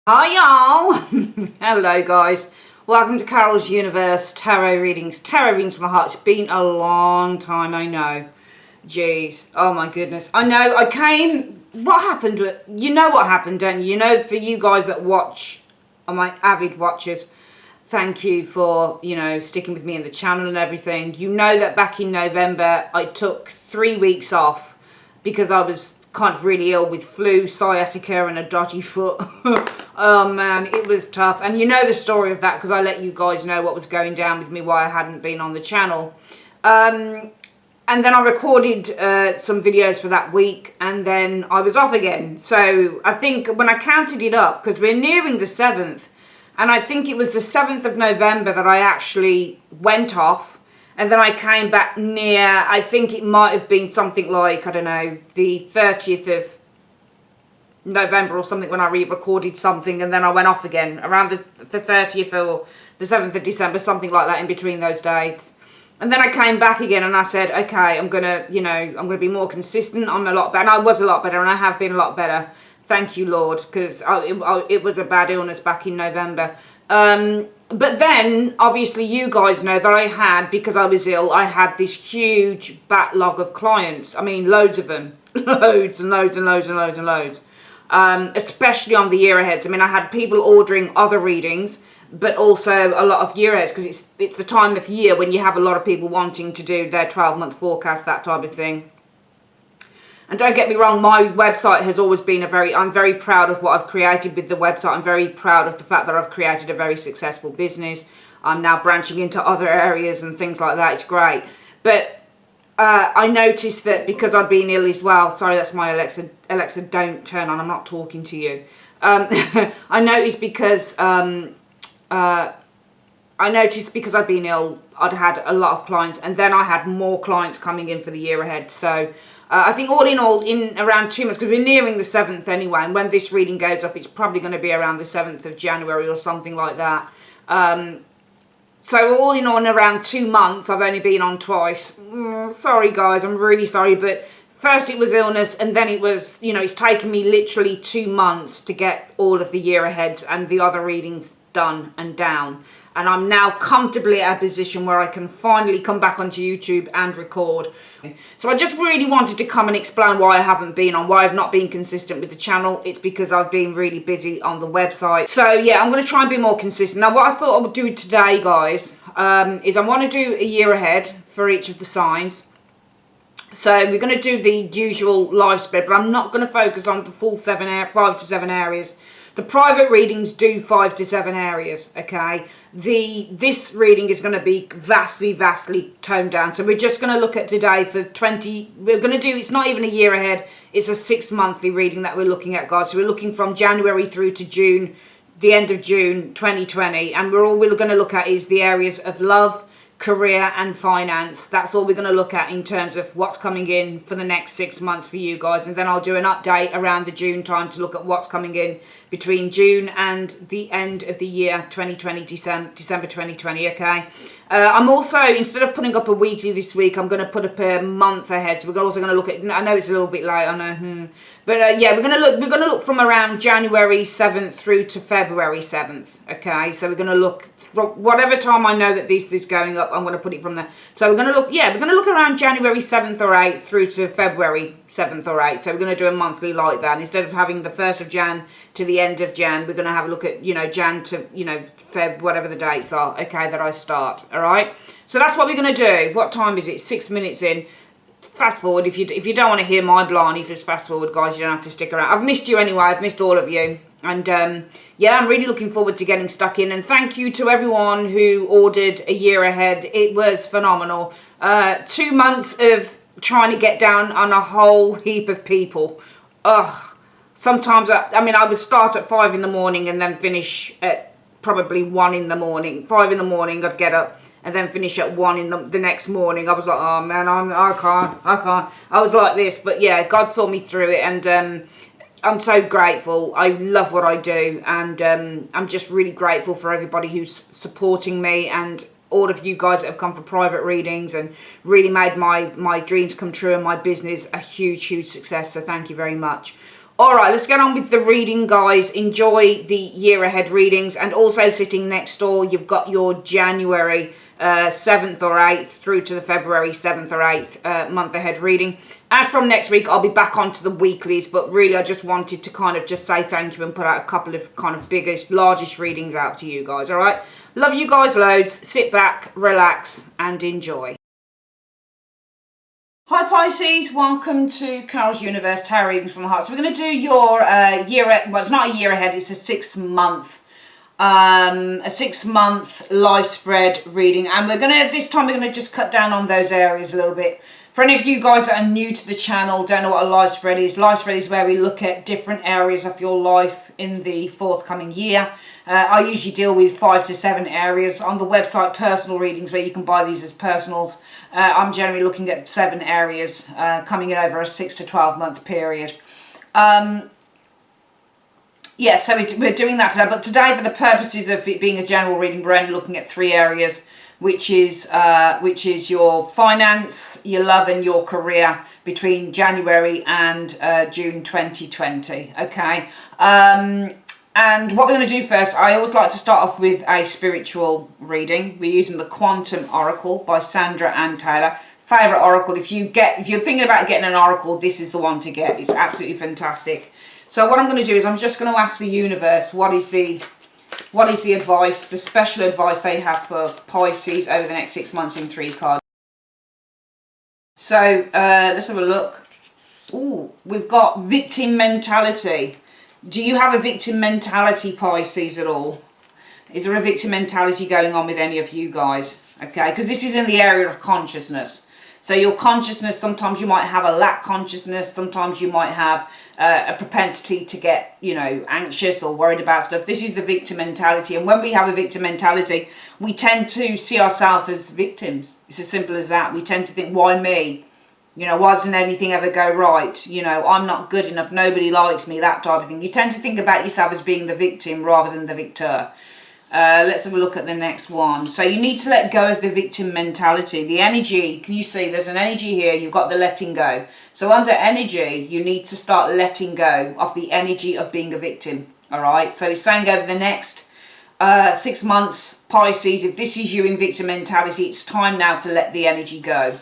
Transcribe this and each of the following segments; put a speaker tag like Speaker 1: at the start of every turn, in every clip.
Speaker 1: Hi y'all! Hello guys. Welcome to Carol's Universe Tarot Readings. Tarot readings from the heart. It's been a long time, I know. Jeez. Oh my goodness. I know, I came... What happened? You know what happened, don't you? You know, for you guys that watch, are my avid watchers, thank you for, sticking with me in the channel and everything. You know that back in November, I took 3 weeks off because I was kind of really ill with flu, sciatica and a dodgy foot. Oh man, it was tough. And you know the story of that because I let you guys know what was going down with me, why I hadn't been on the channel. And then I recorded some videos for that week and then I was off again. So I think when I counted it up, because we're nearing the 7th, and I think it was the 7th of November that I actually went off. And then I came back near, I think it might have been something like, I don't know, the 30th of November or something when I re-recorded something. And then I went off again around the 30th or the 7th of December, something like that in between those dates. And then I came back again and I said, okay, I'm going to be more consistent. I'm a lot better. And I was a lot better and I have been a lot better. Thank you, Lord, because it was a bad illness back in November. But then, obviously, you guys know that I had, because I was ill, I had this huge backlog of clients. I mean, loads of them. Loads and loads and loads and loads and loads. Especially on the year aheads. I mean, I had people ordering other readings, but also a lot of year aheads, because it's the time of year when you have a lot of people wanting to do their 12-month forecast, that type of thing. And don't get me wrong, my website has always been I'm very proud of what I've created with the website. I'm very proud of the fact that I've created a very successful business. I'm now branching into other areas and things like that. It's great. But I noticed that because I'd been ill as well. Sorry, that's my Alexa. Alexa, don't turn on. I'm not talking to you. I noticed because I'd been ill, I'd had a lot of clients, and then I had more clients coming in for the year ahead. So I think all in all, in around 2 months, because we're nearing the 7th anyway, and when this reading goes up, it's probably going to be around the 7th of January or something like that. So all in all, in around 2 months, I've only been on twice. Sorry, guys, I'm really sorry, but first it was illness, and then it was, it's taken me literally 2 months to get all of the year aheads and the other readings done and down. And I'm now comfortably at a position where I can finally come back onto YouTube and record. So I just really wanted to come and explain why I haven't been on, why I've not been consistent with the channel. It's because I've been really busy on the website. So yeah, I'm going to try and be more consistent. Now what I thought I would do today, guys, is I want to do a year ahead for each of the signs. So we're going to do the usual live spread, but I'm not going to focus on the full 5 to 7 areas. The private readings do 5 to 7 areas, okay? This reading is going to be vastly toned down. So we're just going to look at today for 20... We're going to do... It's not even a year ahead. It's a 6-monthly reading that we're looking at, guys. So we're looking from January through to June, the end of June 2020. And all we're going to look at is the areas of love, career and finance. That's all we're going to look at in terms of what's coming in for the next 6 months for you guys. And then I'll do an update around the June time to look at what's coming in between June and the end of the year 2020, December 2020, okay? I'm also, instead of putting up a weekly this week, I'm going to put up a month ahead. So we're also going to look at, I know it's a little bit late, I know, but yeah, we're going to look from around January 7th through to February 7th, okay? So we're going to look, whatever time I know that this is going up, I'm going to put it from there. So we're going to look, yeah, we're going to look around January 7th or 8th through to February 7th or 8th. So we're going to do a monthly like that. And instead of having the 1st of Jan to the end of Jan, we're going to have a look at, Jan to, Feb, whatever the dates are, okay, that I start, all right? So that's what we're going to do. What time is it? 6 minutes in. Fast forward. If you don't want to hear my blarney, just fast forward, guys. You don't have to stick around. I've missed you anyway. I've missed all of you. And yeah, I'm really looking forward to getting stuck in. And thank you to everyone who ordered a year ahead. It was phenomenal. 2 months of trying to get down on a whole heap of people. Ugh. Sometimes, I would start at 5 in the morning and then finish at probably 1 in the morning. 5 in the morning, I'd get up and then finish at 1 in the next morning. I was like, oh man, I can't. I was like this, but yeah, God saw me through it, and I'm so grateful. I love what I do, and I'm just really grateful for everybody who's supporting me, and all of you guys that have come for private readings and really made my dreams come true and my business a huge success. So thank you very much. All right, let's get on with the reading, guys. Enjoy the year ahead readings. And also sitting next door, you've got your January 7th or 8th through to the February 7th or 8th month ahead reading. As from next week, I'll be back onto the weeklies, but really I just wanted to kind of just say thank you and put out a couple of kind of biggest, largest readings out to you guys, all right? Love you guys loads. Sit back, relax, and enjoy. Hi Pisces, welcome to Carol's Universe Tarot Readings from the Heart. So we're going to do your well, it's not a year ahead, it's a 6 month life spread reading, and this time we're going to just cut down on those areas a little bit. For any of you guys that are new to the channel, don't know what a life spread is where we look at different areas of your life in the forthcoming year. I usually deal with 5 to 7 areas. On the website Personal Readings, where you can buy these as personals, I'm generally looking at 7 areas coming in over a 6 to 12 month period. Yeah, so we're doing that today, but today for the purposes of it being a general reading, we're only looking at 3 areas, which is your finance, your love and your career between January and June 2020, okay? And what we're going to do first, I always like to start off with a spiritual reading. We're using the Quantum Oracle by Sandra Ann Taylor. Favourite oracle. If you're thinking about getting an oracle, this is the one to get. It's absolutely fantastic. So what I'm going to do is I'm just going to ask the universe what is the advice, the special advice they have for Pisces over the next 6 months in 3 cards. So let's have a look. Ooh, we've got victim mentality. Do you have a victim mentality, Pisces, at all? Is there a victim mentality going on with any of you guys? Okay, because this is in the area of consciousness. So your consciousness, sometimes you might have a lack consciousness, sometimes you might have a propensity to get, anxious or worried about stuff. This is the victim mentality. And when we have a victim mentality, we tend to see ourselves as victims. It's as simple as that. We tend to think, why me? Why doesn't anything ever go right? I'm not good enough, nobody likes me, that type of thing. You tend to think about yourself as being the victim rather than the victor. Let's have a look at the next one. So you need to let go of the victim mentality. The energy, can you see there's an energy here? You've got the letting go. So under energy, you need to start letting go of the energy of being a victim. All right. So it's saying over the next 6 months, Pisces, if this is you in victim mentality, it's time now to let the energy go.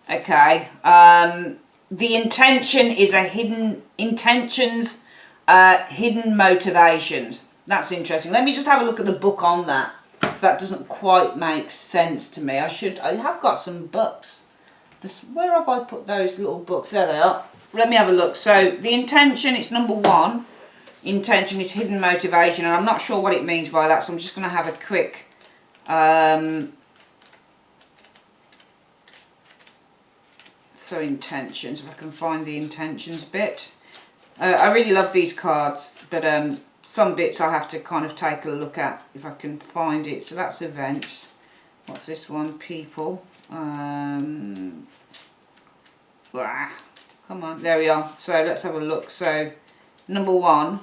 Speaker 1: Okay. The intention is a hidden motivations. That's interesting. Let me just have a look at the book on that. If that doesn't quite make sense to me. I have got some books. Where have I put those little books? There they are. Let me have a look. So the intention, it's number 1. Intention is hidden motivation. And I'm not sure what it means by that. So I'm just going to have a quick... So intentions, if I can find the intentions bit. I really love these cards, but some bits I have to kind of take a look at if I can find it. So that's events. What's this one? People. Come on, there we are. So let's have a look. So number 1,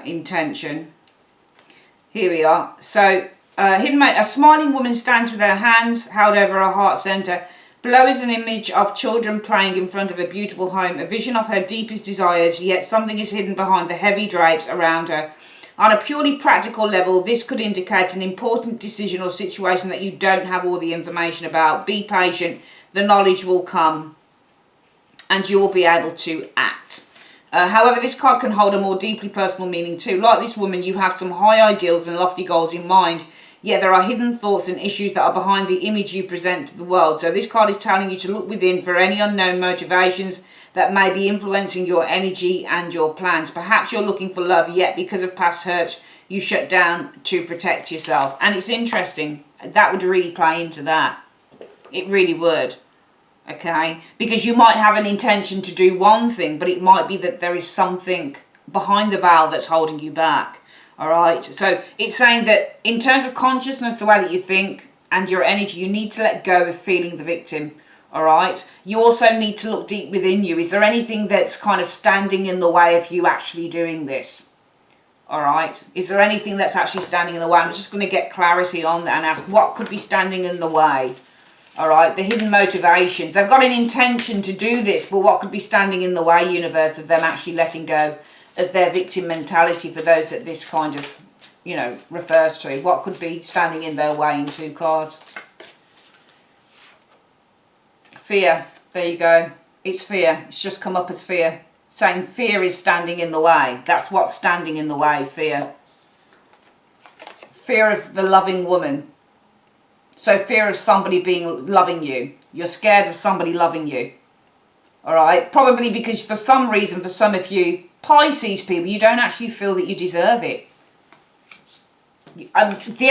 Speaker 1: intention. Here we are. So a smiling woman stands with her hands held over her heart center. Below is an image of children playing in front of a beautiful home, a vision of her deepest desires, yet something is hidden behind the heavy drapes around her. On a purely practical level, this could indicate an important decision or situation that you don't have all the information about. Be patient, the knowledge will come, and you will be able to act. However, this card can hold a more deeply personal meaning too. Like this woman, you have some high ideals and lofty goals in mind, yet there are hidden thoughts and issues that are behind the image you present to the world. So this card is telling you to look within for any unknown motivations that may be influencing your energy and your plans. Perhaps you're looking for love, yet because of past hurts, you shut down to protect yourself. And it's interesting. That would really play into that. It really would. Okay? Because you might have an intention to do one thing, but it might be that there is something behind the veil that's holding you back. All right, so it's saying that in terms of consciousness, the way that you think and your energy, you need to let go of feeling the victim. All right, you also need to look deep within you. Is there anything that's kind of standing in the way of you actually doing this? All right, is there anything that's actually standing in the way? I'm just going to get clarity on that and ask what could be standing in the way. All right, the hidden motivations. They've got an intention to do this, but what could be standing in the way, universe, of them actually letting go of their victim mentality for those that this kind of, you know, refers to? What could be standing in their way in 2 cards? Fear. There you go. It's fear. It's just come up as fear. Saying fear is standing in the way. That's what's standing in the way, fear. Fear of the loving woman. So fear of somebody loving you. You're scared of somebody loving you. All right? Probably because for some reason, for some of you Pisces people, you don't actually feel that you deserve it. The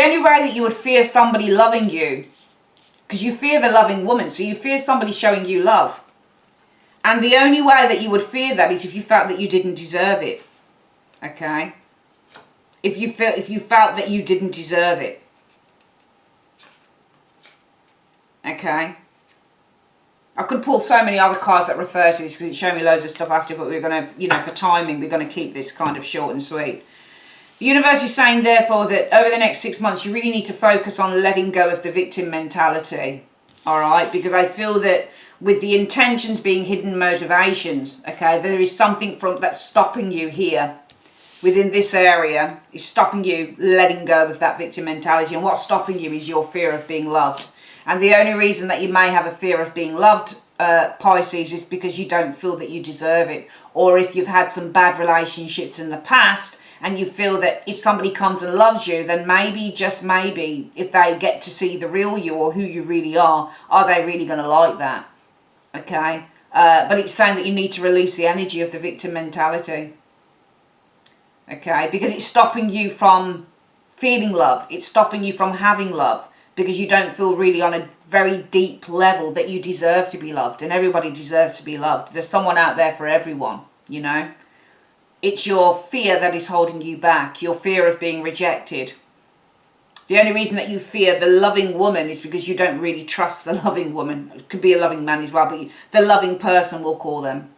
Speaker 1: only way that you would fear somebody loving you, because you fear the loving woman, so you fear somebody showing you love. And the only way that you would fear that is if you felt that you didn't deserve it. Okay? If you felt that you didn't deserve it. Okay? I could pull so many other cards that refer to this because it's showing me loads of stuff after, but we're going to, you know, for timing, we're going to keep this kind of short and sweet. The universe is saying, therefore, that over the next 6 months, you really need to focus on letting go of the victim mentality. All right? Because I feel that with the intentions being hidden motivations, okay, there is something that's stopping you here within this area, is stopping you letting go of that victim mentality. And what's stopping you is your fear of being loved. And the only reason that you may have a fear of being loved, Pisces, is because you don't feel that you deserve it. Or if you've had some bad relationships in the past and you feel that if somebody comes and loves you, then maybe, just maybe, if they get to see the real you or who you really are they really going to like that? Okay? But it's saying that you need to release the energy of the victim mentality. Okay? Because it's stopping you from feeling love. It's stopping you from having love. Because you don't feel really on a very deep level that you deserve to be loved. And everybody deserves to be loved. There's someone out there for everyone, you know. It's your fear that is holding you back. Your fear of being rejected. The only reason that you fear the loving woman is because you don't really trust the loving woman. It could be a loving man as well, but the loving person, we'll call them.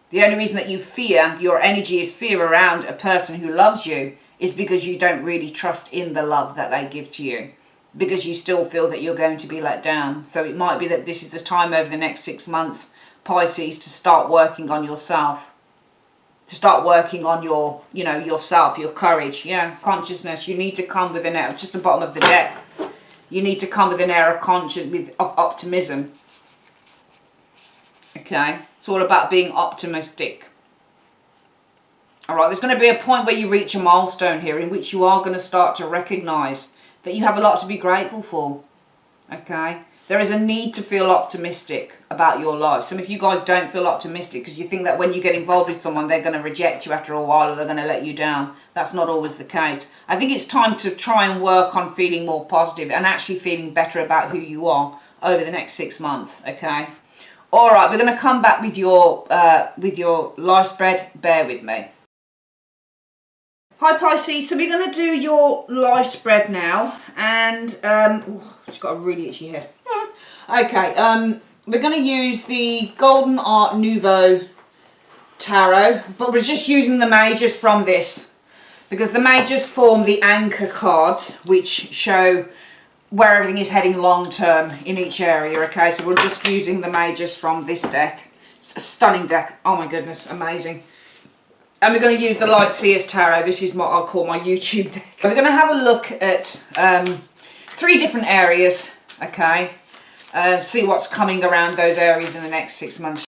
Speaker 1: The only reason that you fear, your energy is fear around a person who loves you, is because you don't really trust in the love that they give to you. Because you still feel that you're going to be let down. So it might be that this is the time over the next 6 months, Pisces, to start working on yourself. To start working on your, you know, yourself, your courage. Yeah, consciousness. You need to come with an air, just the bottom of the deck. You need to come with an air of conscience, of optimism. Okay? It's all about being optimistic. Alright, there's going to be a point where you reach a milestone here in which you are going to start to recognise that you have a lot to be grateful for. Okay? There is a need to feel optimistic about your life. Some of you guys don't feel optimistic because you think that when you get involved with someone, they're going to reject you after a while or they're going to let you down. That's not always the case. I think it's time to try and work on feeling more positive and actually feeling better about who you are over the next 6 months. Okay? Alright, we're going to come back with your life spread. Bear with me. Hi Pisces, so we're going to do your life spread now, and it's got a really itchy head. Okay, we're going to use the Golden Art Nouveau Tarot, but we're just using the majors from this, because the majors form the anchor cards, which show where everything is heading long term in each area, okay? So we're just using the majors from this deck. It's a stunning deck, oh my goodness, amazing. And we're going to use the Light Seers Tarot. This is what I'll call my YouTube deck. We're going to have a look at 3 different areas, okay? See what's coming around those areas in the next 6 months.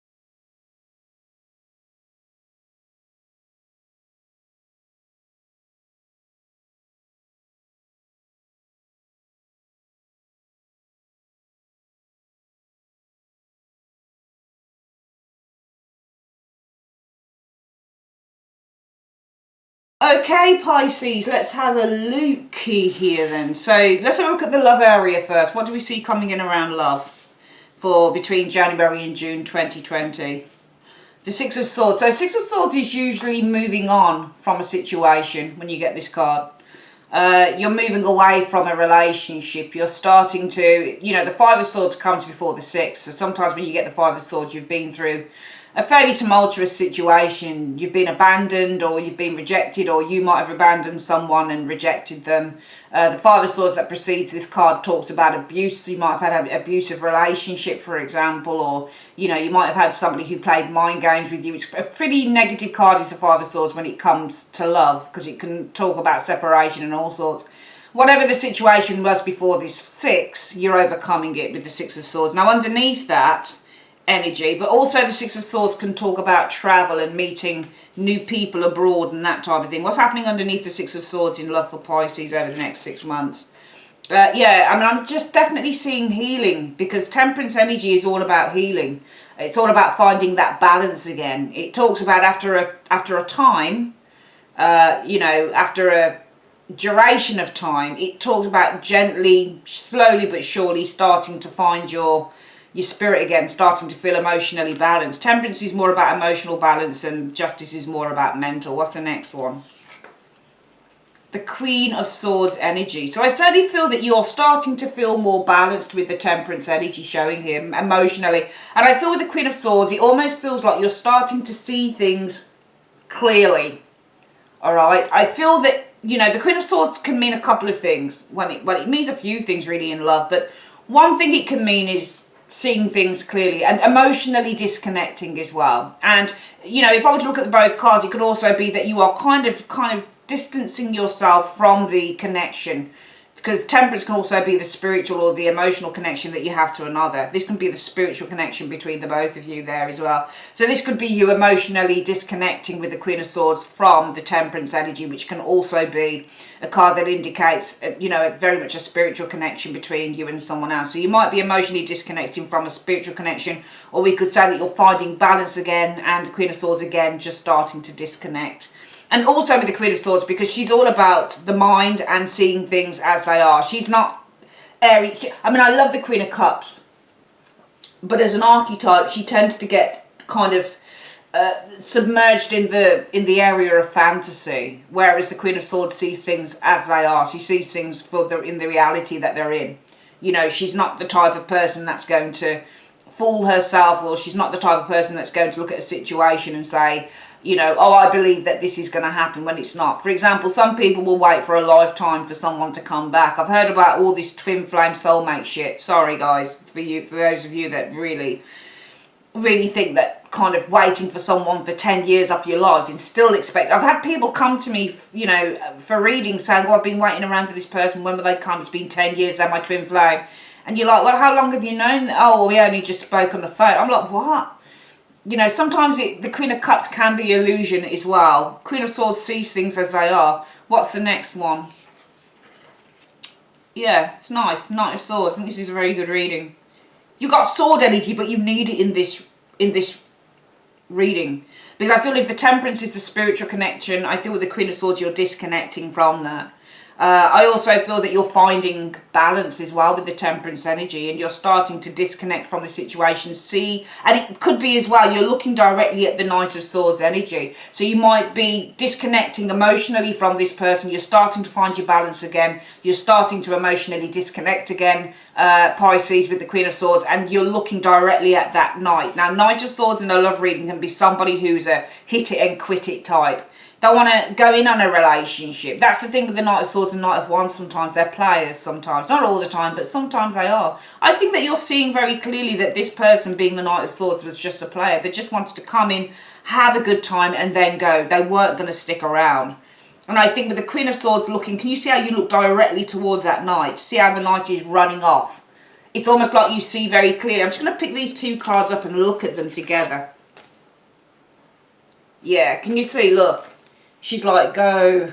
Speaker 1: Okay, Pisces, let's have a look here then. So let's have a look at the love area first. What do we see coming in around love for between January and June 2020? The Six of Swords. So Six of Swords is usually moving on from a situation when you get this card. You're moving away from a relationship. You're starting to, you know, the Five of Swords comes before the Six. So sometimes when you get the Five of Swords, you've been through a fairly tumultuous situation. You've been abandoned, or you've been rejected, or you might have abandoned someone and rejected them. The Five of Swords that precedes this card talks about abuse. You might have had an abusive relationship, for example, or, you know, you might have had somebody who played mind games with you. It's a pretty negative card, is the Five of Swords, when it comes to love, because it can talk about separation and all sorts. Whatever the situation was before this six, you're overcoming it with the Six of Swords. Now, underneath that energy, but also the Six of Swords can talk about travel and meeting new people abroad and that type of thing. What's happening underneath the Six of Swords in love for Pisces over the next 6 months? Yeah, I mean, I'm just definitely seeing healing, because Temperance energy is all about healing. It's all about finding that balance again. It talks about after a time, you know, after a duration of time, it talks about gently, slowly but surely starting to find your spirit again, starting to feel emotionally balanced. Temperance is more about emotional balance, and Justice is more about mental. What's the next one? The Queen of Swords energy. So I certainly feel that you're starting to feel more balanced with the Temperance energy showing here emotionally. And I feel with the Queen of Swords, it almost feels like you're starting to see things clearly. All right. I feel that, you know, the Queen of Swords can mean a couple of things. Well, it means a few things really in love, but one thing it can mean is seeing things clearly and emotionally disconnecting as well. And, you know, if I were to look at both cards, it could also be that you are kind of distancing yourself from the connection, because Temperance can also be the spiritual or the emotional connection that you have to another. This can be the spiritual connection between the both of you there as well. So this could be you emotionally disconnecting with the Queen of Swords from the Temperance energy, which can also be a card that indicates, you know, very much a spiritual connection between you and someone else. So you might be emotionally disconnecting from a spiritual connection, or we could say that you're finding balance again, and the Queen of Swords again just starting to disconnect. And also with the Queen of Swords, because she's all about the mind and seeing things as they are. She's not airy. I mean, I love the Queen of Cups, but as an archetype, she tends to get kind of submerged in the area of fantasy, whereas the Queen of Swords sees things as they are. She sees things in the reality that they're in. You know, she's not the type of person that's going to fool herself, or she's not the type of person that's going to look at a situation and say, you know, oh, I believe that this is going to happen, when it's not. For example, some people will wait for a lifetime for someone to come back. I've heard about all this twin flame soulmate shit. Sorry, guys, for those of you that really think that kind of waiting for someone for 10 years off your life and still expect. I've had people come to me, you know, for reading saying, oh, I've been waiting around for this person. When will they come? It's been 10 years. They're my twin flame. And you're like, well, how long have you known? Oh, well, we only just spoke on the phone. I'm like, what? You know, sometimes the Queen of Cups can be illusion as well. Queen of Swords sees things as they are. What's the next one? Yeah, it's nice. Knight of Swords. I think this is a very good reading. You've got sword energy, but you need it in this reading. Because I feel if the Temperance is the spiritual connection, I feel with the Queen of Swords you're disconnecting from that. I also feel that you're finding balance as well with the Temperance energy, and you're starting to disconnect from the situation. And it could be as well, you're looking directly at the Knight of Swords energy. So you might be disconnecting emotionally from this person. You're starting to find your balance again. You're starting to emotionally disconnect again, Pisces, with the Queen of Swords, and you're looking directly at that Knight. Now, Knight of Swords in a love reading can be somebody who's a hit it and quit it type. Don't want to go in on a relationship. That's the thing with the Knight of Swords and Knight of Wands. Sometimes they're players, sometimes. Not all the time, but sometimes they are. I think that you're seeing very clearly that this person, being the Knight of Swords, was just a player. They just wanted to come in, have a good time, and then go. They weren't going to stick around. And I think with the Queen of Swords looking, can you see how you look directly towards that Knight? See how the Knight is running off? It's almost like you see very clearly. I'm just going to pick these two cards up and look at them together. Yeah, can you see? Look. She's like, go,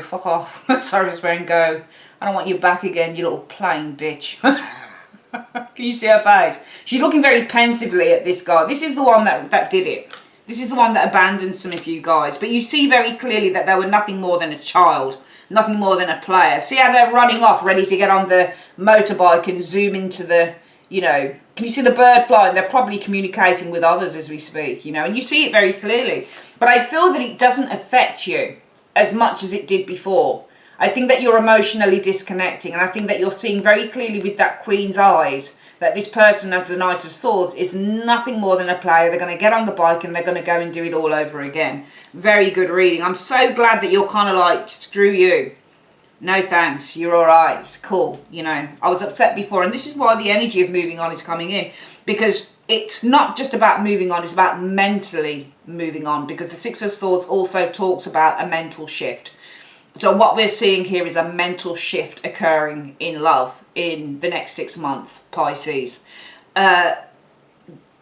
Speaker 1: fuck off. Sorry for swearing, go. I don't want you back again, you little plain bitch. Can you see her face? She's looking very pensively at this guy. This is the one that did it. This is the one that abandoned some of you guys. But you see very clearly that they were nothing more than a child. Nothing more than a player. See how they're running off, ready to get on the motorbike and zoom into the, you know. Can you see the bird flying? They're probably communicating with others as we speak, you know. And you see it very clearly. But I feel that it doesn't affect you as much as it did before. I think that you're emotionally disconnecting, and I think that you're seeing very clearly with that Queen's eyes that this person of the Knight of Swords is nothing more than a player. They're going to get on the bike and they're going to go and do it all over again. Very good reading. I'm so glad that you're kind of like, screw you. No thanks, you're all right, it's cool. You know, I was upset before, and this is why the energy of moving on is coming in, because it's not just about moving on, it's about mentally moving on, because the Six of Swords also talks about a mental shift. So what we're seeing here is a mental shift occurring in love in the next 6 months, Pisces.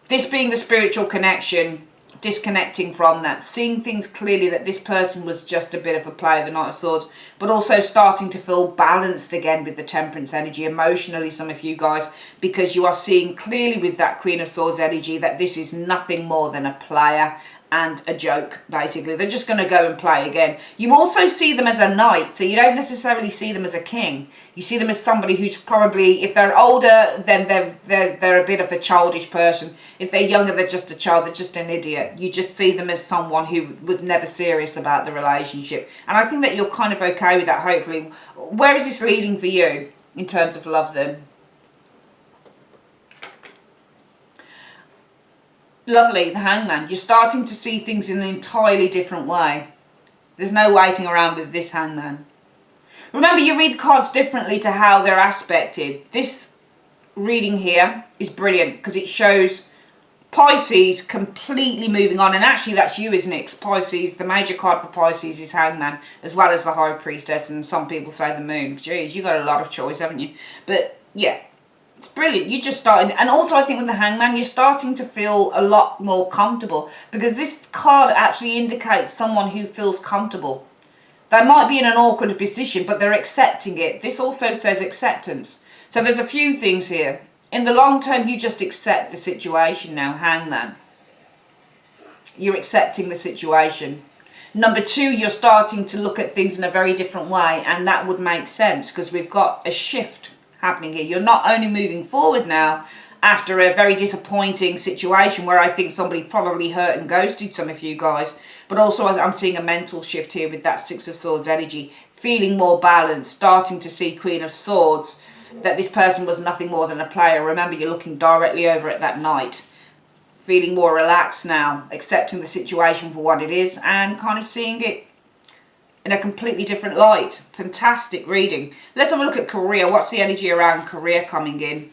Speaker 1: This being the spiritual connection, disconnecting from that, seeing things clearly that this person was just a bit of a player, the Knight of Swords, but also starting to feel balanced again with the Temperance energy emotionally, some of you guys, because you are seeing clearly with that Queen of Swords energy that this is nothing more than a player and a joke, basically. They're just going to go and play again. You also see them as a knight, so you don't necessarily see them as a king. You see them as somebody who's probably, if they're older, then they're a bit of a childish person. If they're younger, they're just a child, they're just an idiot. You just see them as someone who was never serious about the relationship. And I think that you're kind of okay with that, hopefully. Where is this leading for you in terms of love then? Lovely, the Hangman. You're starting to see things in an entirely different way. There's no waiting around with this Hangman. Remember, you read cards differently to how they're aspected. This reading here is brilliant because it shows Pisces completely moving on. And actually, that's you, isn't it? 'Cause Pisces, the major card for Pisces is Hangman, as well as the High Priestess, and some people say the Moon. Jeez, you got a lot of choice, haven't you? But yeah. It's brilliant. You're just starting. And also I think with the Hangman, you're starting to feel a lot more comfortable, because this card actually indicates someone who feels comfortable. They might be in an awkward position, but they're accepting it. This also says acceptance. So there's a few things here. In the long term, you just accept the situation now, Hangman. You're accepting the situation. Number two, you're starting to look at things in a very different way, and that would make sense because we've got a shift happening here. You're not only moving forward now after a very disappointing situation where I think somebody probably hurt and ghosted some of you guys, but also I'm seeing a mental shift here with that Six of Swords energy, feeling more balanced, starting to see Queen of Swords, that this person was nothing more than a player. Remember, you're looking directly over at that knight, feeling more relaxed now, accepting the situation for what it is and kind of seeing it in a completely different light. Fantastic reading. Let's have a look at career. What's the energy around career coming in,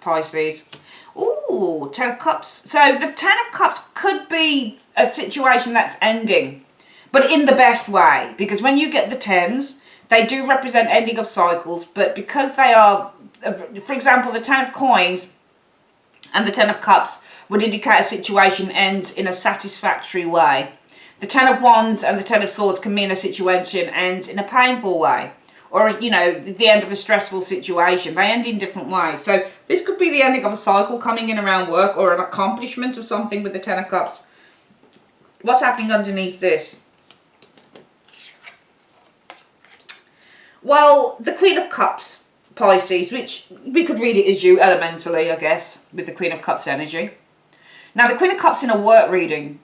Speaker 1: Pisces? Ooh, Ten of Cups. So the Ten of Cups could be a situation that's ending, but in the best way, because when you get the tens, they do represent ending of cycles, but because they are, for example, the Ten of Coins and the Ten of Cups would indicate a situation ends in a satisfactory way. The Ten of Wands and the Ten of Swords can mean a situation ends in a painful way, or, you know, the end of a stressful situation. They end in different ways. So this could be the ending of a cycle coming in around work, or an accomplishment of something with the Ten of Cups. What's happening underneath this? Well, the Queen of Cups, Pisces, which we could read it as you elementally, I guess, with the Queen of Cups energy. Now, the Queen of Cups in a work reading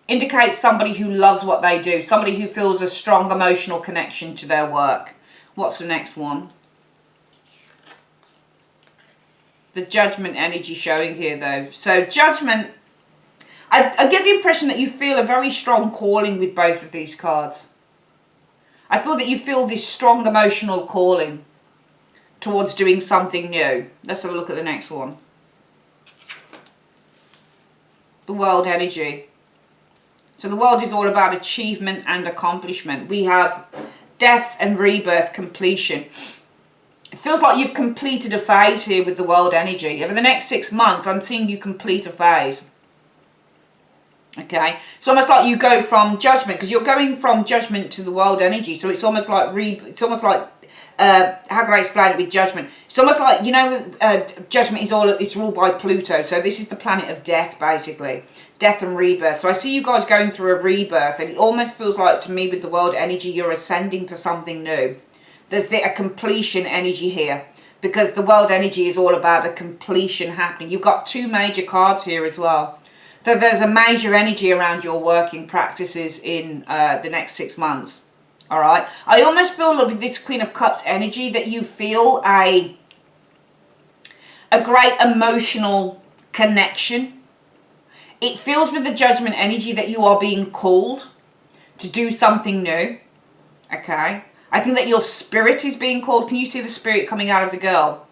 Speaker 1: indicates somebody who loves what they do, somebody who feels a strong emotional connection to their work. What's the next one? The Judgment energy showing here, though. So Judgment, I get the impression that you feel a very strong calling with both of these cards. I feel that you feel this strong emotional calling towards doing something new. Let's have a look at the next one. The World energy. So the world is all about achievement and accomplishment. We have death and rebirth, completion. It feels like you've completed a phase here with the world energy. Over the next 6 months, I'm seeing you complete a phase. Okay, it's almost like you go from judgment, because you're going from judgment to the world energy. So it's almost like how can I explain it with judgment? It's almost like, you know, judgment is ruled by Pluto. So this is the planet of death, basically, death and rebirth. So I see you guys going through a rebirth, and it almost feels like to me with the world energy, you're ascending to something new. There's a completion energy here, because the world energy is all about a completion happening. You've got two major cards here as well. So there's a major energy around your working practices in the next 6 months. All right. I almost feel like with this Queen of Cups energy that you feel a great emotional connection. It feels with the Judgment energy that you are being called to do something new. Okay. I think that your spirit is being called. Can you see the spirit coming out of the girl?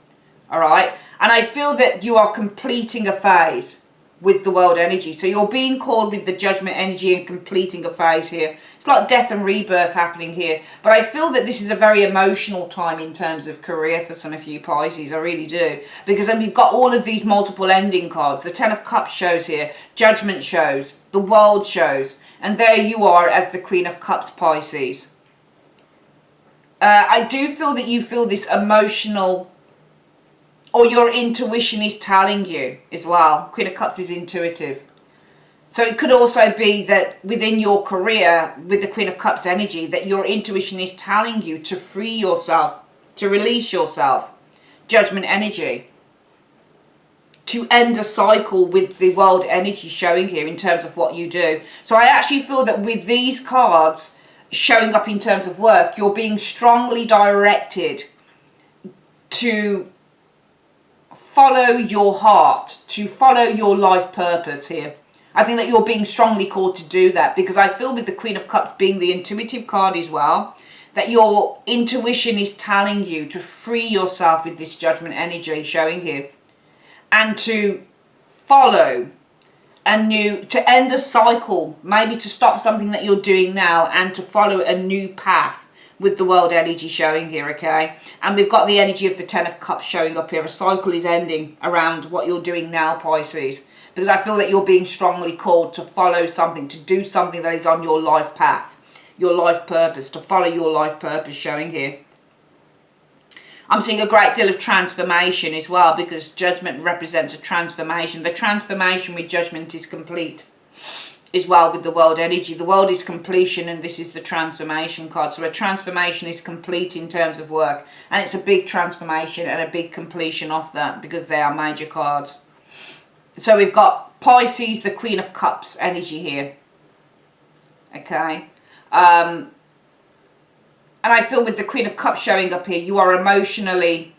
Speaker 1: All right. And I feel that you are completing a phase with the world energy. So you're being called with the Judgment energy and completing a phase here. It's like death and rebirth happening here. But I feel that this is a very emotional time in terms of career for some of you Pisces. I really do. Because then we've got all of these multiple ending cards. The Ten of Cups shows here. Judgment shows. The World shows. And there you are as the Queen of Cups, Pisces. I do feel that you feel this emotional, or your intuition is telling you as well. Queen of Cups is intuitive. So it could also be that within your career, with the Queen of Cups energy, that your intuition is telling you to free yourself, to release yourself. Judgment energy. To end a cycle with the world energy showing here in terms of what you do. So I actually feel that with these cards showing up in terms of work, you're being strongly directed to follow your heart, to follow your life purpose here. I think that you're being strongly called to do that, because I feel with the Queen of Cups being the intuitive card as well, that your intuition is telling you to free yourself with this Judgment energy showing here, and to follow to end a cycle, maybe to stop something that you're doing now and to follow a new path with the world energy showing here, okay? And we've got the energy of the Ten of Cups showing up here. A cycle is ending around what you're doing now, Pisces, because I feel that you're being strongly called to follow something, to do something that is on your life path, your life purpose, to follow your life purpose showing here. I'm seeing a great deal of transformation as well, because Judgment represents a transformation. The transformation with Judgment is complete as well with the world energy. The world is completion, and this is the transformation card. So a transformation is complete in terms of work, and it's a big transformation and a big completion of that, because they are major cards. So we've got Pisces, the Queen of Cups energy here. Okay. And I feel with the Queen of Cups showing up here, you are emotionally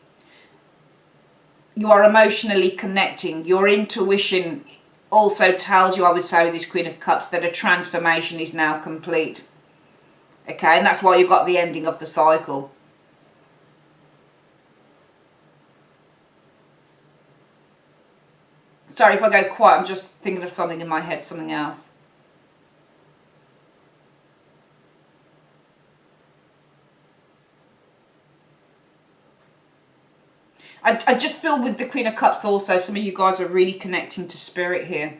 Speaker 1: connecting. Your intuition also tells you, I would say with this Queen of Cups, that a transformation is now complete. Okay, and that's why you've got the ending of the cycle. Sorry if I go quiet, I'm just thinking of something in my head, something else. I just feel with the Queen of Cups also, some of you guys are really connecting to spirit here.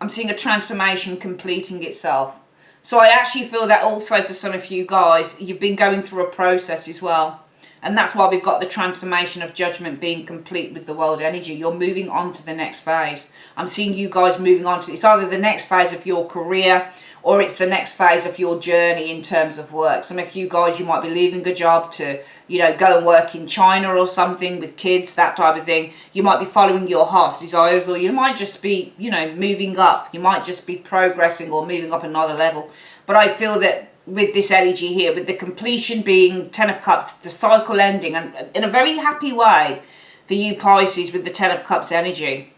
Speaker 1: I'm seeing a transformation completing itself. So I actually feel that also for some of you guys, you've been going through a process as well. And that's why we've got the transformation of Judgment being complete with the world energy. You're moving on to the next phase. I'm seeing you guys moving on to, it's either the next phase of your career, or it's the next phase of your journey in terms of work. Some of you guys, you might be leaving a job to, you know, go and work in China or something with kids, that type of thing. You might be following your heart's desires, or you might just be, you know, moving up. You might just be progressing or moving up another level. But I feel that with this energy here, with the completion being Ten of Cups, the cycle ending, and in a very happy way for you Pisces with the Ten of Cups energy.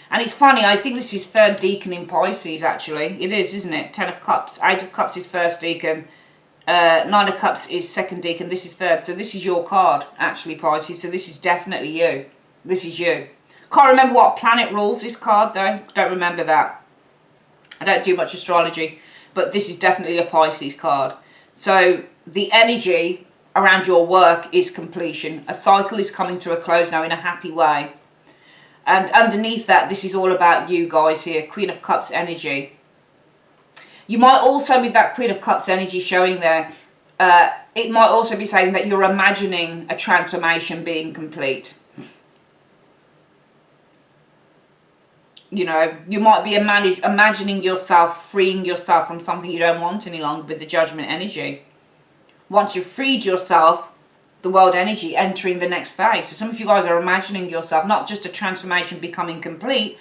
Speaker 1: And it's funny, I think this is third decan in Pisces, actually. It is, isn't it? Ten of Cups. Eight of Cups is first decan. Nine of Cups is second decan. This is third. So this is your card, actually, Pisces. So this is definitely you. This is you. Can't remember what planet rules this card, though. Don't remember that. I don't do much astrology. But this is definitely a Pisces card. So the energy around your work is completion. A cycle is coming to a close now in a happy way. And underneath that, this is all about you guys here. Queen of Cups energy. You might also, with that Queen of Cups energy showing there, it might also be saying that you're imagining a transformation being complete. You know, you might be imagining yourself freeing yourself from something you don't want any longer with the Judgment energy. Once you've freed yourself, the world energy entering the next phase. So some of you guys are imagining yourself, not just a transformation becoming complete,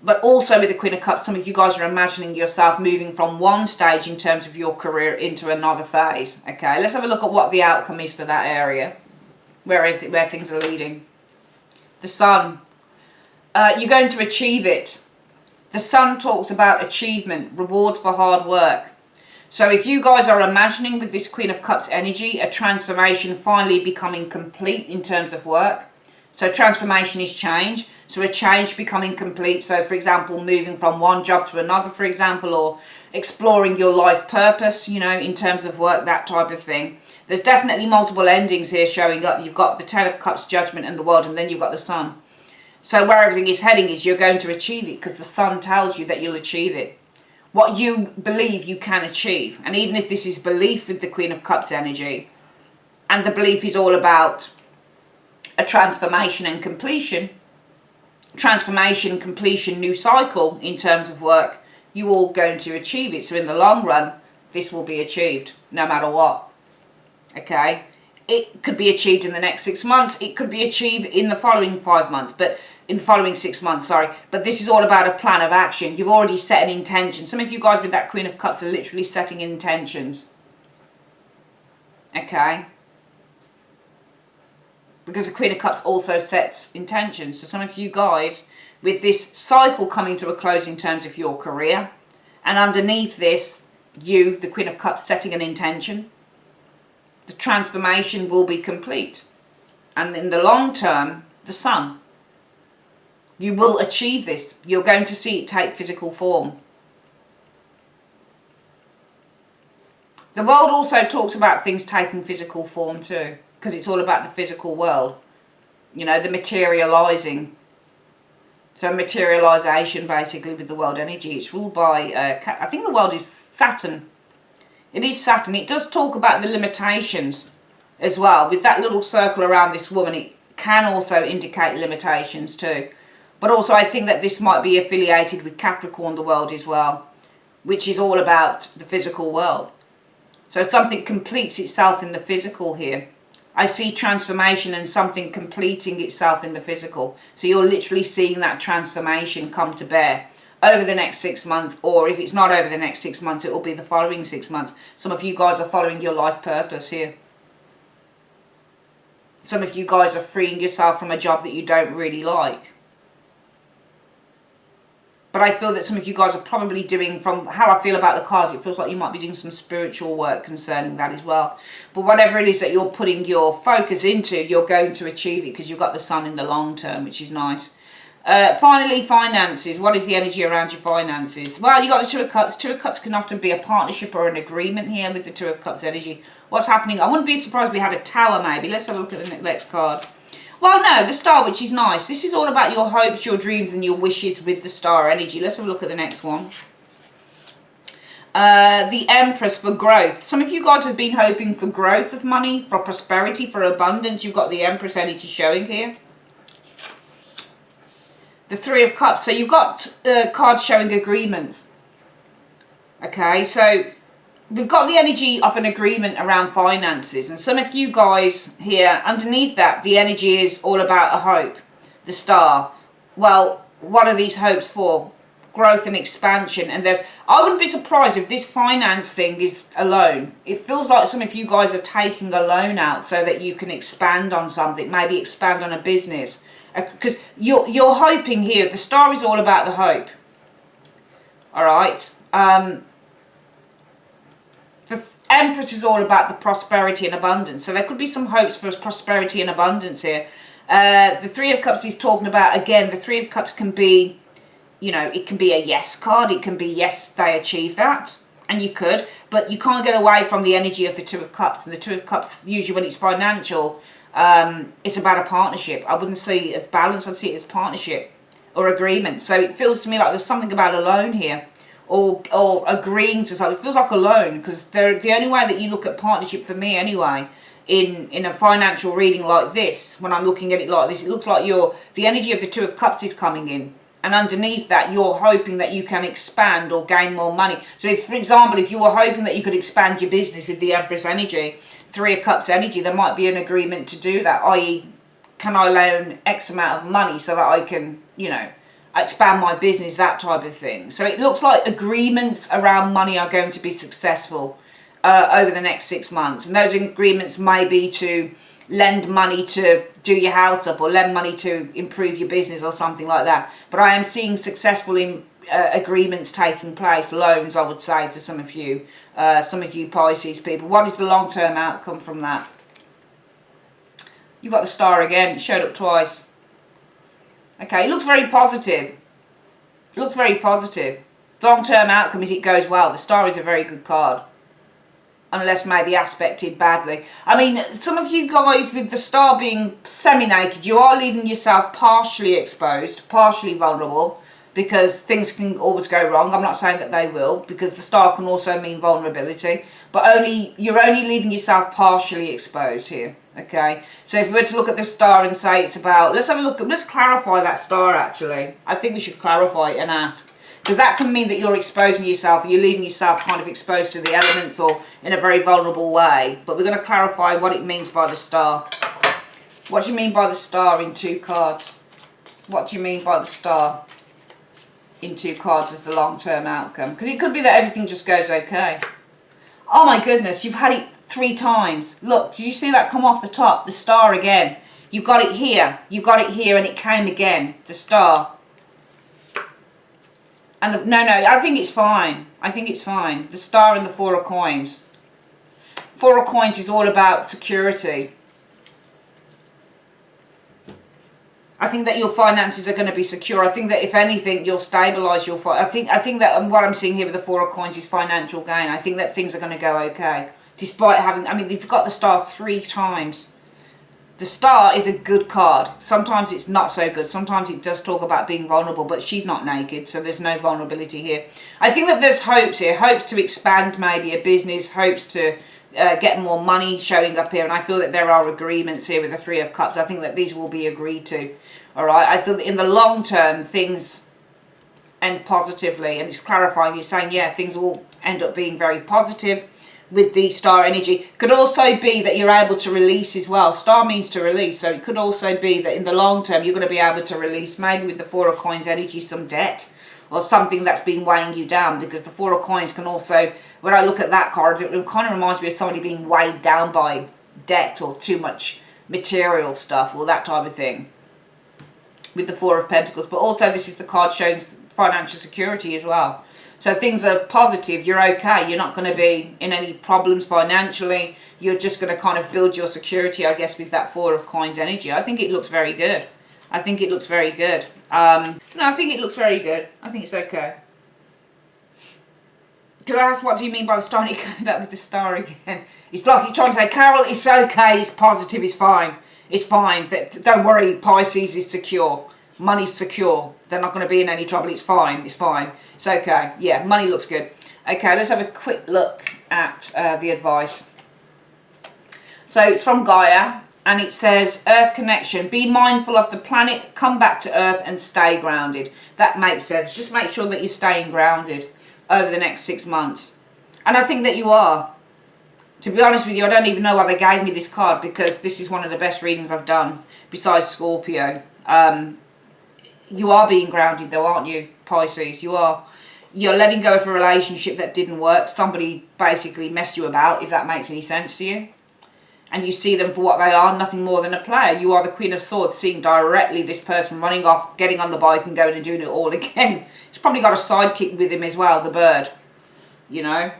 Speaker 1: But also with the Queen of Cups, some of you guys are imagining yourself moving from one stage in terms of your career into another phase. Okay, let's have a look at what the outcome is for that area, where things are leading. The Sun. You're going to achieve it. The Sun talks about achievement, rewards for hard work. So if you guys are imagining with this Queen of Cups energy, a transformation finally becoming complete in terms of work. So transformation is change. So a change becoming complete. So for example, moving from one job to another, for example, or exploring your life purpose, you know, in terms of work, that type of thing. There's definitely multiple endings here showing up. You've got the Ten of Cups, Judgment, and the World, and then you've got the Sun. So where everything is heading is you're going to achieve it, because the Sun tells you that you'll achieve it. What you believe you can achieve. And even if this is belief with the Queen of Cups energy, and the belief is all about a transformation and completion, new cycle in terms of work, you're all going to achieve it. So in the long run, this will be achieved no matter what. Okay? It could be achieved in the next 6 months. It could be achieved in the following 5 months, but in the following 6 months, sorry. But this is all about a plan of action. You've already set an intention. Some of you guys with that Queen of Cups are literally setting intentions. Okay? Because the Queen of Cups also sets intentions. So some of you guys, with this cycle coming to a close in terms of your career, and underneath this, you, the Queen of Cups, setting an intention, the transformation will be complete. And in the long term, the Sun. You will achieve this. You're going to see it take physical form. The World also talks about things taking physical form too, because it's all about the physical world. You know, the materializing. So materialization basically with the World energy. It's ruled by, I think the World is Saturn. It is Saturn. It does talk about the limitations as well. With that little circle around this woman, it can also indicate limitations too. But also I think that this might be affiliated with Capricorn, the World as well, which is all about the physical world. So something completes itself in the physical here. I see transformation and something completing itself in the physical. So you're literally seeing that transformation come to bear over the next 6 months, or if it's not over the next 6 months, it will be the following 6 months. Some of you guys are following your life purpose here. Some of you guys are freeing yourself from a job that you don't really like. But I feel that some of you guys are probably doing, from how I feel about the cards, it feels like you might be doing some spiritual work concerning that as well. But whatever it is that you're putting your focus into, you're going to achieve it, because you've got the Sun in the long term, which is nice. Finally, finances. What is the energy around your finances? Well, you got the Two of Cups. Two of Cups can often be a partnership or an agreement here with the Two of Cups energy. What's happening? I wouldn't be surprised if we had a Tower maybe. Let's have a look at the next card. Well, no, the Star, which is nice. This is all about your hopes, your dreams, and your wishes with the Star energy. Let's have a look at the next one. The Empress for growth. Some of you guys have been hoping for growth of money, for prosperity, for abundance. You've got the Empress energy showing here. The Three of Cups. So you've got cards showing agreements. Okay, so we've got the energy of an agreement around finances. And some of you guys here, underneath that, the energy is all about a hope. The Star. Well, what are these hopes for? Growth and expansion. And I wouldn't be surprised if this finance thing is a loan. It feels like some of you guys are taking a loan out so that you can expand on something. Maybe expand on a business. Because you're hoping here. The Star is all about the hope. Alright. The Empress is all about the prosperity and abundance. So there could be some hopes for prosperity and abundance here. The Three of Cups is talking about, again, the Three of Cups can be, you know, it can be a yes card. It can be yes, they achieve that. And you could. But you can't get away from the energy of the Two of Cups. And the Two of Cups, usually when it's financial, it's about a partnership. I wouldn't see it as balance. I'd see it as partnership or agreement. So it feels to me like there's something about a loan here. Or agreeing to something. It feels like a loan, because the only way that you look at partnership for me anyway, in a financial reading like this, when I'm looking at it like this, it looks like the energy of the Two of Cups is coming in. And underneath that, you're hoping that you can expand or gain more money. So if, for example, if you were hoping that you could expand your business with the Empress energy, Three of Cups energy, there might be an agreement to do that. I.e., can I loan X amount of money so that I can, you know, expand my business, that type of thing. So it looks like agreements around money are going to be successful over the next 6 months. And those agreements may be to lend money to do your house up, or lend money to improve your business or something like that. But I am seeing successful agreements taking place, loans, I would say, for some of you Pisces people. What is the long-term outcome from that? You've got the star again. It showed up twice. Okay, it looks very positive. It looks very positive. The long-term outcome is it goes well. The star is a very good card. Unless maybe aspected badly. I mean, some of you guys with the star being semi-naked, you are leaving yourself partially exposed, partially vulnerable, because things can always go wrong. I'm not saying that they will, because the star can also mean vulnerability, but you're only leaving yourself partially exposed here. Okay, so if we were to look at the star and say it's about, let's have a look, let's clarify that star actually. I think we should clarify it and ask. Because that can mean that you're exposing yourself, or you're leaving yourself kind of exposed to the elements or in a very vulnerable way. But we're going to clarify what it means by the star. What do you mean by the star in 2 cards? What do you mean by the star in 2 cards as the long-term outcome? Because it could be that everything just goes okay. Oh my goodness, you've had it 3 times. Look, did you see that come off the top? The star again. You got it here. You got it here and it came again. The star. And no, I think it's fine. I think it's fine. The star and the 4 of coins. 4 of coins is all about security. I think that your finances are going to be secure. I think that if anything, you'll stabilise your... I think that what I'm seeing here with the 4 of coins is financial gain. I think that things are going to go okay. Despite having... I mean, you've got the star 3 times. The star is a good card. Sometimes it's not so good. Sometimes it does talk about being vulnerable, but she's not naked, so there's no vulnerability here. I think that there's hopes here. Hopes to expand maybe a business. Hopes to get more money showing up here. And I feel that there are agreements here with the 3 of Cups. I think that these will be agreed to. All right. I feel that in the long term, things end positively. And it's clarifying. You're saying, yeah, things will end up being very positive. With the star energy. Could also be that you're able to release as well. Star means to release, so it could also be that in the long term you're going to be able to release, maybe with the 4 of coins energy, some debt or something that's been weighing you down, because the 4 of coins can also, when I look at that card, it kind of reminds me of somebody being weighed down by debt or too much material stuff or that type of thing with the 4 of Pentacles. But also this is the card showing financial security as well. So things are positive, you're okay, you're not going to be in any problems financially, you're just going to kind of build your security, I guess, with that 4 of coins energy. I think it looks very good. I think it looks very good. No, I think it looks very good. I think it's okay. Did I ask what do you mean by the star? And it came back with the star again. It's like you're trying to say, Carol, it's okay, it's positive, it's fine. It's fine. Don't worry, Pisces is secure. Money's secure. They're not going to be in any trouble. It's fine. It's fine. It's okay. Yeah, money looks good. Okay, let's have a quick look at the advice. So it's from Gaia, and it says, Earth connection. Be mindful of the planet, come back to Earth and stay grounded. That makes sense. Just make sure that you're staying grounded over the next 6 months. And I think that you are. To be honest with you, I don't even know why they gave me this card, because this is one of the best readings I've done, besides Scorpio. You are being grounded though, aren't you, Pisces? You are. You're letting go of a relationship that didn't work. Somebody basically messed you about, if that makes any sense to you. And you see them for what they are, nothing more than a player. You are the Queen of Swords, seeing directly this person running off, getting on the bike and going and doing it all again. He's probably got a sidekick with him as well, the bird. You know?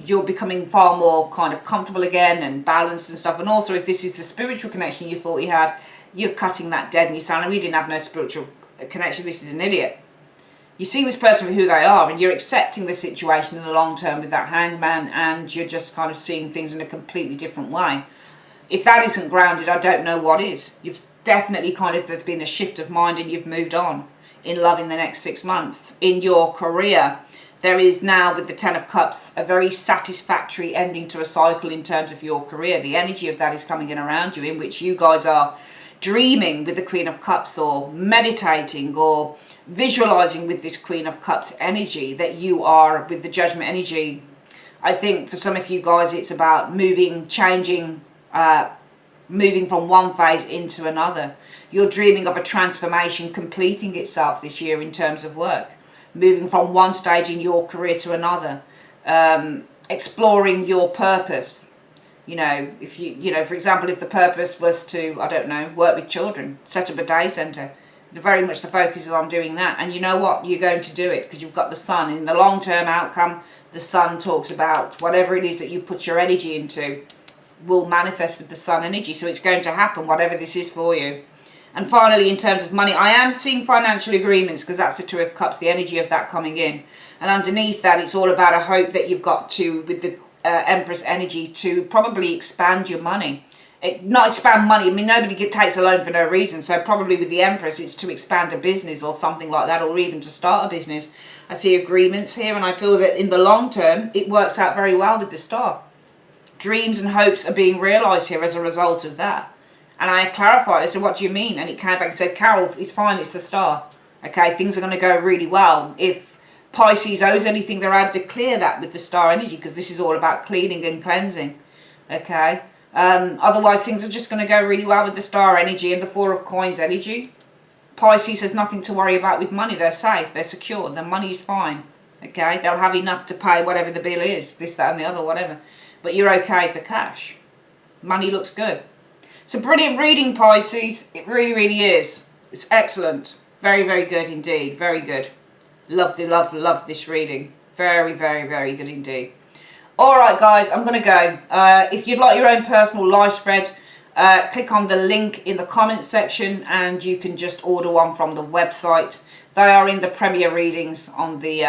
Speaker 1: You're becoming far more kind of comfortable again and balanced and stuff. And also, if this is the spiritual connection you thought you had, you're cutting that dead and you're saying, we didn't have no spiritual connection, this is an idiot. You see this person for who they are, and you're accepting the situation in the long term with that Hangman, and you're just kind of seeing things in a completely different way. If that isn't grounded, I don't know what is. You've definitely there's been a shift of mind and you've moved on in love in the next 6 months. In your career, there is now, with the 10 of Cups, a very satisfactory ending to a cycle in terms of your career. The energy of that is coming in around you, in which you guys are dreaming with the Queen of Cups, or meditating, or visualizing with this Queen of Cups energy, that you are with the Judgment energy. I think for some of you guys it's about moving, changing, moving from one phase into another. You're dreaming of a transformation completing itself this year in terms of work, moving from one stage in your career to another, exploring your purpose. You know, if you know, for example, if the purpose was to, I don't know, work with children, set up a day centre, very much the focus is on doing that. And you know what? You're going to do it because you've got the sun. In the long-term outcome, the sun talks about whatever it is that you put your energy into will manifest with the sun energy. So it's going to happen, whatever this is for you. And finally, in terms of money, I am seeing financial agreements because that's the Two of Cups, the energy of that coming in. And underneath that, it's all about a hope that you've got to, with the Empress energy, to probably expand your money. Not expand money, I mean, nobody takes a loan for no reason. So probably with the Empress, it's to expand a business or something like that, or even to start a business. I see agreements here, and I feel that in the long term, it works out very well with the Star. Dreams and hopes are being realised here as a result of that. And I clarified, I said, what do you mean? And it came back and said, Carol, it's fine, it's the Star. Okay, things are going to go really well. If Pisces owes anything, they're able to clear that with the Star energy, because this is all about cleaning and cleansing. Okay. Otherwise, things are just going to go really well with the Star energy and the Four of Coins energy. Pisces has nothing to worry about with money. They're safe, they're secure, their money's fine. Okay, they'll have enough to pay whatever the bill is, this, that and the other, whatever. But you're okay for cash. Money looks good. It's a brilliant reading, Pisces. It really, really is. It's excellent. Very, very good indeed. Very good. Love this reading. Very, very, very good indeed. Alright guys, I'm going to go. If you'd like your own personal live spread, click on the link in the comments section and you can just order one from the website. They are in the Premier readings on the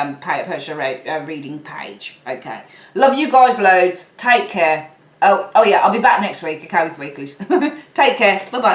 Speaker 1: reading page. Okay. Love you guys loads. Take care. Oh yeah, I'll be back next week, okay, with weeklies. Take care. Bye-bye.